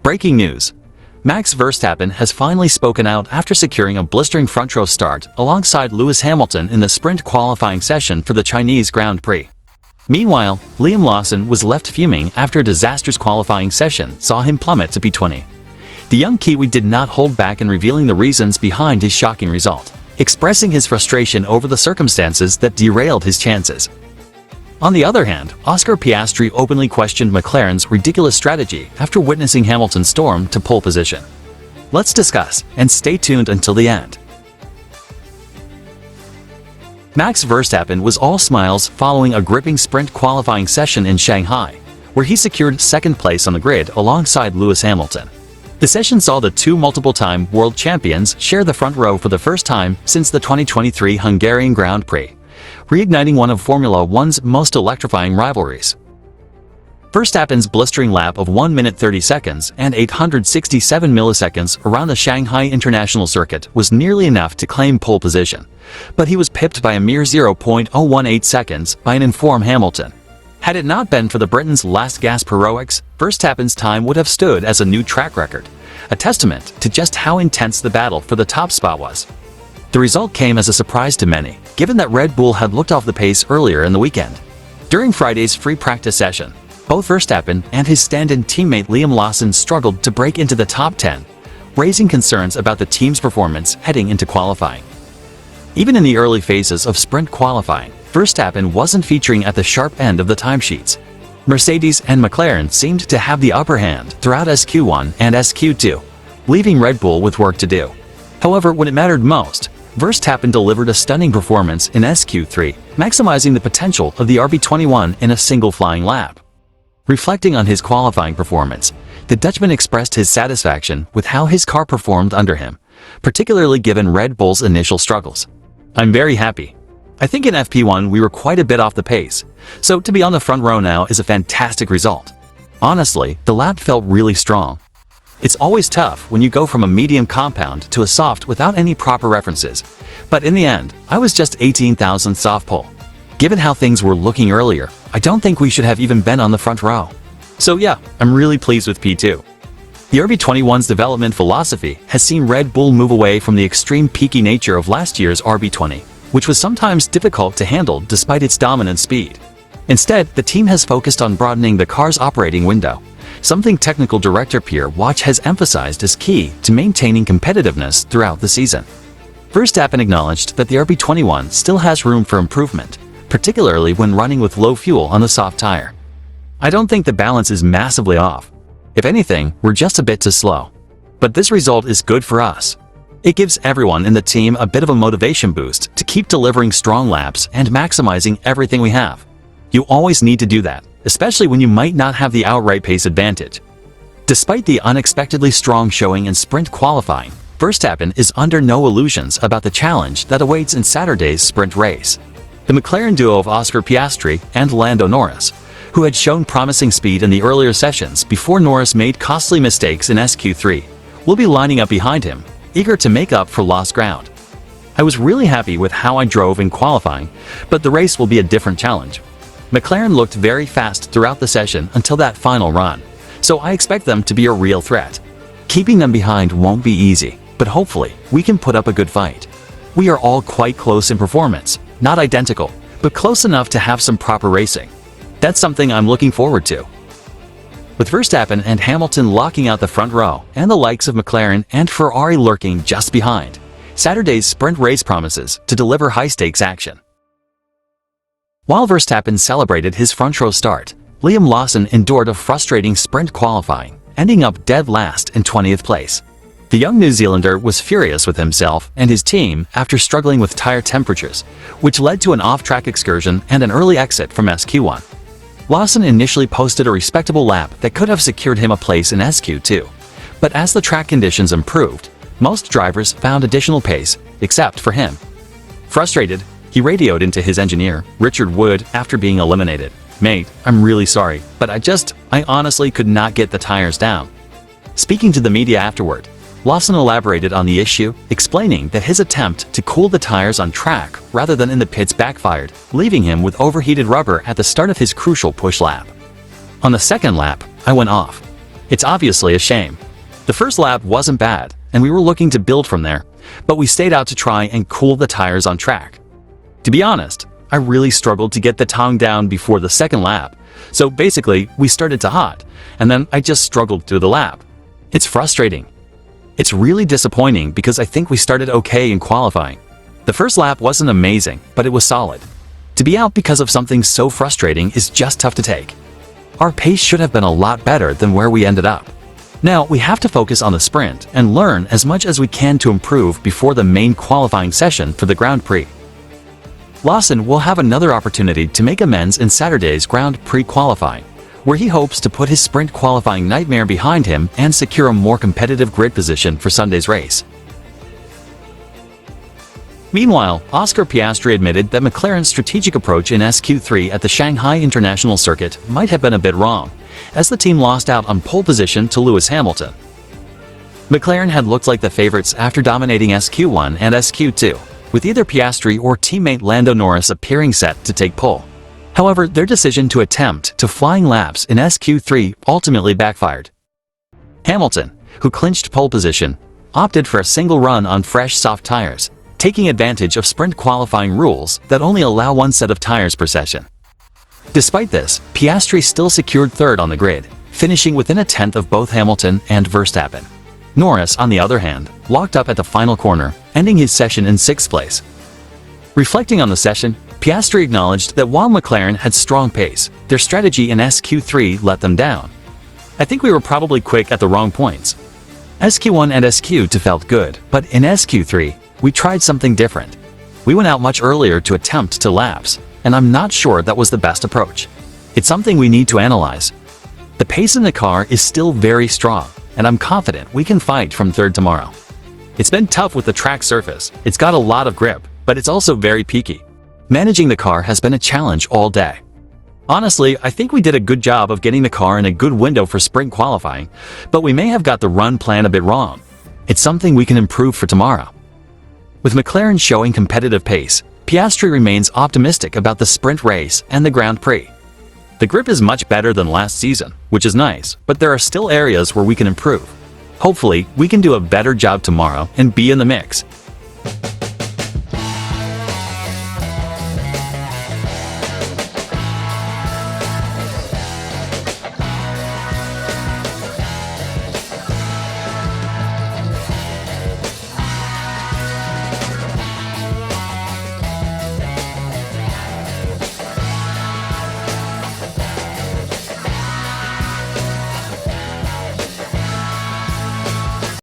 Breaking news. Max Verstappen has finally spoken out after securing a blistering front row start alongside Lewis Hamilton in the sprint qualifying session for the Chinese Grand Prix. Meanwhile, Liam Lawson was left fuming after a disastrous qualifying session saw him plummet to P20. The young Kiwi did not hold back in revealing the reasons behind his shocking result, expressing his frustration over the circumstances that derailed his chances. On the other hand, Oscar Piastri openly questioned McLaren's ridiculous strategy after witnessing Hamilton's storm to pole position. Let's discuss, and stay tuned until the end. Max Verstappen was all smiles following a gripping sprint qualifying session in Shanghai, where he secured second place on the grid alongside Lewis Hamilton. The session saw the two multiple-time world champions share the front row for the first time since the 2023 Hungarian Grand Prix, reigniting one of Formula One's most electrifying rivalries. Verstappen's blistering lap of 1 minute 30 seconds and 867 milliseconds around the Shanghai International Circuit was nearly enough to claim pole position, but he was pipped by a mere 0.018 seconds by an informed Hamilton. Had it not been for the Britain's last gasp heroics, Verstappen's time would have stood as a new track record, a testament to just how intense the battle for the top spot was. The result came as a surprise to many, given that Red Bull had looked off the pace earlier in the weekend. During Friday's free practice session, both Verstappen and his stand-in teammate Liam Lawson struggled to break into the top 10, raising concerns about the team's performance heading into qualifying. Even in the early phases of sprint qualifying, Verstappen wasn't featuring at the sharp end of the timesheets. Mercedes and McLaren seemed to have the upper hand throughout SQ1 and SQ2, leaving Red Bull with work to do. However, when it mattered most, Verstappen delivered a stunning performance in SQ3, maximizing the potential of the RB21 in a single flying lap. Reflecting on his qualifying performance, the Dutchman expressed his satisfaction with how his car performed under him, particularly given Red Bull's initial struggles. "I'm very happy. I think in FP1 we were quite a bit off the pace, so to be on the front row now is a fantastic result. Honestly, the lap felt really strong. It's always tough when you go from a medium compound to a soft without any proper references, but in the end, I was just 18 thousandths off pole. Given how things were looking earlier, I don't think we should have even been on the front row. So yeah, I'm really pleased with P2. The RB21's development philosophy has seen Red Bull move away from the extreme peaky nature of last year's RB20, which was sometimes difficult to handle despite its dominant speed. Instead, the team has focused on broadening the car's operating window, something technical director Pierre Watch has emphasized as key to maintaining competitiveness throughout the season. Verstappen acknowledged that the RB21 still has room for improvement, particularly when running with low fuel on the soft tire. "I don't think the balance is massively off. If anything, we're just a bit too slow. But this result is good for us. It gives everyone in the team a bit of a motivation boost to keep delivering strong laps and maximizing everything we have. You always need to do that, especially when you might not have the outright pace advantage." Despite the unexpectedly strong showing in sprint qualifying, Verstappen is under no illusions about the challenge that awaits in Saturday's sprint race. The McLaren duo of Oscar Piastri and Lando Norris, who had shown promising speed in the earlier sessions before Norris made costly mistakes in SQ3, will be lining up behind him, eager to make up for lost ground. "I was really happy with how I drove in qualifying, but the race will be a different challenge. McLaren looked very fast throughout the session until that final run, so I expect them to be a real threat. Keeping them behind won't be easy, but hopefully we can put up a good fight. We are all quite close in performance, not identical, but close enough to have some proper racing. That's something I'm looking forward to." With Verstappen and Hamilton locking out the front row and the likes of McLaren and Ferrari lurking just behind, Saturday's sprint race promises to deliver high-stakes action. While Verstappen celebrated his front row start, Liam Lawson endured a frustrating sprint qualifying, ending up dead last in 20th place. The young New Zealander was furious with himself and his team after struggling with tire temperatures, which led to an off-track excursion and an early exit from SQ1. Lawson initially posted a respectable lap that could have secured him a place in SQ2, but as the track conditions improved, most drivers found additional pace, except for him. Frustrated, he radioed into his engineer, Richard Wood, after being eliminated. "Mate, I'm really sorry, but I honestly could not get the tires down." Speaking to the media afterward, Lawson elaborated on the issue, explaining that his attempt to cool the tires on track rather than in the pits backfired, leaving him with overheated rubber at the start of his crucial push lap. "On the second lap, I went off. It's obviously a shame. The first lap wasn't bad, and we were looking to build from there, but we stayed out to try and cool the tires on track. To be honest, I really struggled to get the tongue down before the second lap, so basically we started to hot, and then I just struggled through the lap. It's frustrating. It's really disappointing because I think we started okay in qualifying. The first lap wasn't amazing, but it was solid. To be out because of something so frustrating is just tough to take. Our pace should have been a lot better than where we ended up. Now we have to focus on the sprint and learn as much as we can to improve before the main qualifying session for the Grand Prix. Lawson will have another opportunity to make amends in Saturday's Grand Prix qualifying, where he hopes to put his sprint qualifying nightmare behind him and secure a more competitive grid position for Sunday's race. Meanwhile, Oscar Piastri admitted that McLaren's strategic approach in SQ3 at the Shanghai International Circuit might have been a bit wrong, as the team lost out on pole position to Lewis Hamilton. McLaren had looked like the favorites after dominating SQ1 and SQ2, with either Piastri or teammate Lando Norris appearing set to take pole. However, their decision to attempt to flying laps in SQ3 ultimately backfired. Hamilton, who clinched pole position, opted for a single run on fresh soft tires, taking advantage of sprint qualifying rules that only allow one set of tires per session. Despite this, Piastri still secured third on the grid, finishing within a tenth of both Hamilton and Verstappen. Norris, on the other hand, locked up at the final corner, ending his session in sixth place. Reflecting on the session, Piastri acknowledged that while McLaren had strong pace, their strategy in SQ3 let them down. I think we were probably quick at the wrong points. SQ1 and SQ2 felt good, but in SQ3, we tried something different. We went out much earlier to attempt to laps, and I'm not sure that was the best approach. It's something we need to analyze. The pace in the car is still very strong, and I'm confident we can fight from third tomorrow. It's been tough with the track surface. It's got a lot of grip, but it's also very peaky. Managing the car has been a challenge all day. Honestly, I think we did a good job of getting the car in a good window for sprint qualifying, but we may have got the run plan a bit wrong. It's something we can improve for tomorrow. With McLaren showing competitive pace, Piastri remains optimistic about the sprint race and the Grand Prix. The grip is much better than last season, which is nice, but there are still areas where we can improve. Hopefully, we can do a better job tomorrow and be in the mix.